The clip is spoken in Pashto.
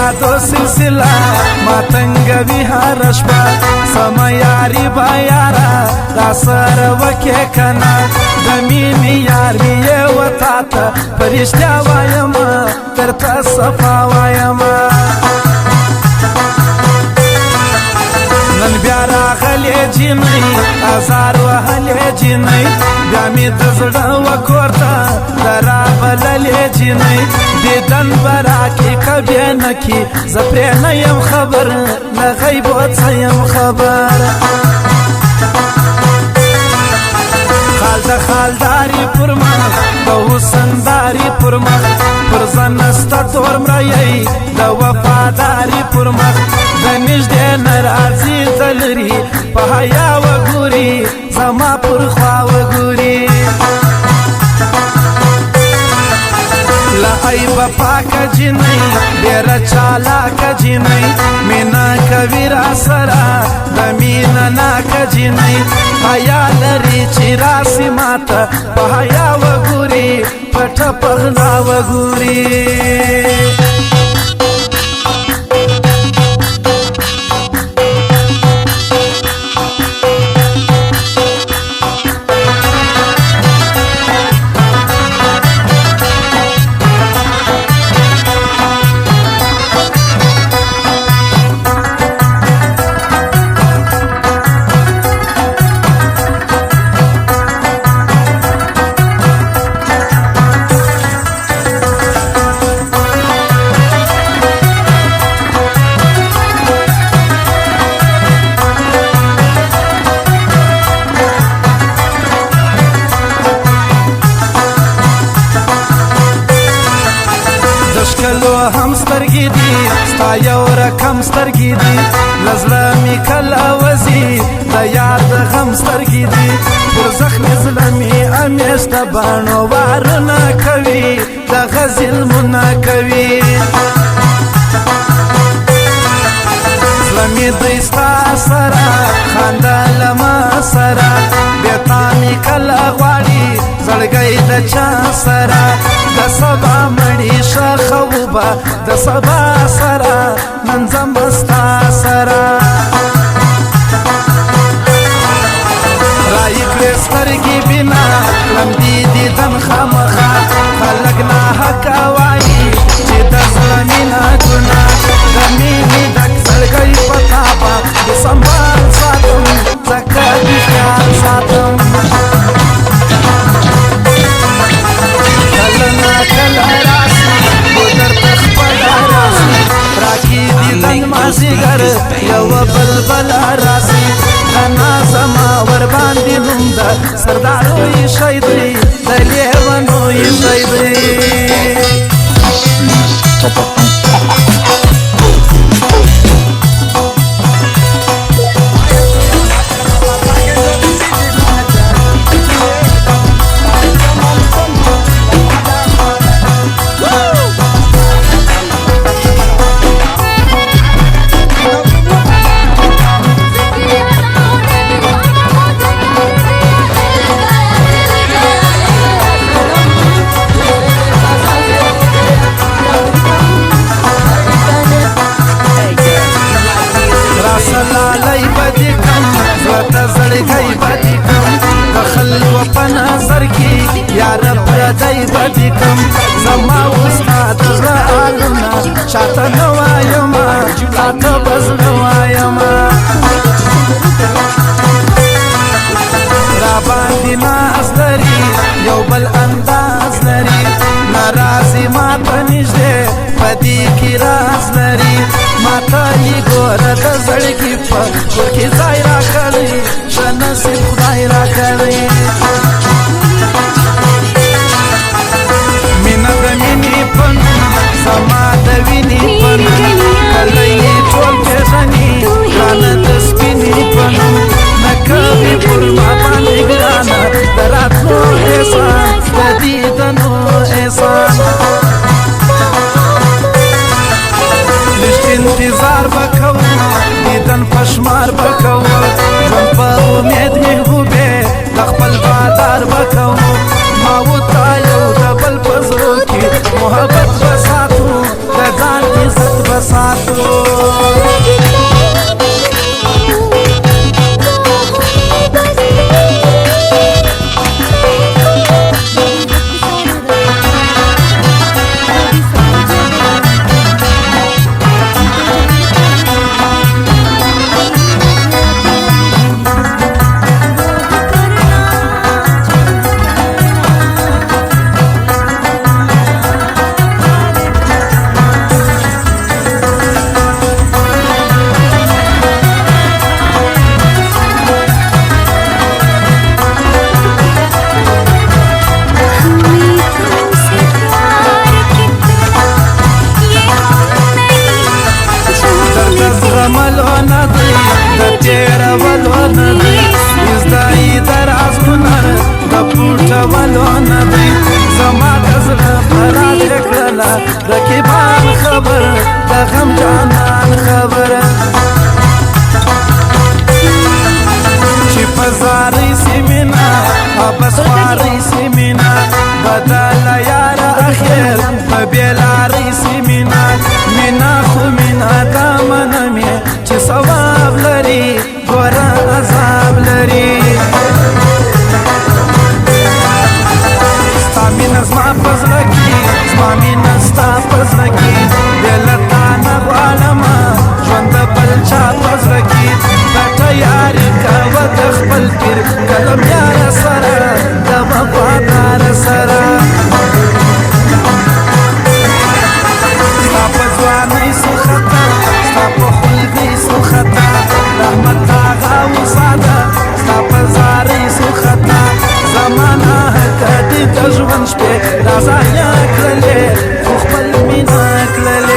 یادو سلسله ماتنګوي هر شپه سمه یاري به یاره را سره وکې کنه د مینې یار مې یې وتا ته په رښتیا وایمه درته صفا وایمه نن بیا راغلې جینۍ ازار وهلې جینۍ بیا مې د زړه وکور ته د رابللې جینۍ دیدن به راکړي که بیا نه کړي زه پرې نه یم خبر له غیبو څه یم خبر خال د خالداري پر مخ د حسنداري پر مخ پر زنسته تور مریی د وفاداري پر مخ د نږدې نه راځي د لرې په حیا وګوري زما پر خوا وګوري له عیبه پاکه جینۍ ډېره چالاکه جینۍ مینه کوي را سره د مینه ناکه جینۍ حیا لري چې راسي ماته په حیا وګوري پټه په غلا وګوري کلو هم سترګې دي ستا یو رقم سترګې دي له زړه مې کله وځي د یار د غم سترګې دي پر زخمې زړه مې همیشه باڼو وارونه کوي دغه ظلمونه کوي زړه مې دی ستا سره خندا له ما سره بېتا مې کله غواړي زړګی د چا سره د سبا مړی شه خوبه د سبا سره نن ځم ستا سره رایې کړې سترګې بنا لمدې دیدن خامخا خلک ناحقه وایي چې د زړه مینه ګناه د مینې ډک زړګی په تا به د سنبال ساتم ځکه د خیال ساتم مازیګر یو بلبل راسي غنا زما ور باندې نوم د سردارو یې شي دی د لیوانو یې شي دی زړګی بدی کم د خلکو په نظر کې یار پردی بدی کم زما استاد زړه عالمه چاته نه وایمه تاته به زړه وایمه راباندې ناز لري یو بل انداز لري ناراضي ماته نږدې په دې کې راز لري ماته یې ګوره د زړګي په کور کې ځای راکړی ښه نصیب خدای راکړی مینه د مینې په نوم زما د وینې په نوم کلی یې ټول پېژني ګرانه د سپینې په نوم نه کوي پر ما باندې ګرانه د راتلو احسان د دیدنو احسان انتظار بکو دیدن پشمار بکو ژوند په امید محبوبې د خپل بادار بکو ما وتا یو د بل په زړه کې محبت به ساتو د ځان عزت بساتو ركبان خبر دغم جانان خبر چی پزاری سیمینا بسواری سیمینا بدل یار اخیر ببیلاری سیمینا مینا خو مینا دامن می چی ثواب لري گورا عذاب لري ستا مینا زما پزلکی زما مینا ستا پزلکی دلتا نغوالما ژوند بل چا پزلکی پټه یاري کوه د خپل پیر کلم یار سره د وفادار سره ستا په ځوانۍ څه خطا ستا په خلګۍ څه خطا رحمت هغه وساده ستا په زارۍ څه خطا زمانه کدي د ژوند شپې رازه یا کړلې خو خپل مینا کړلې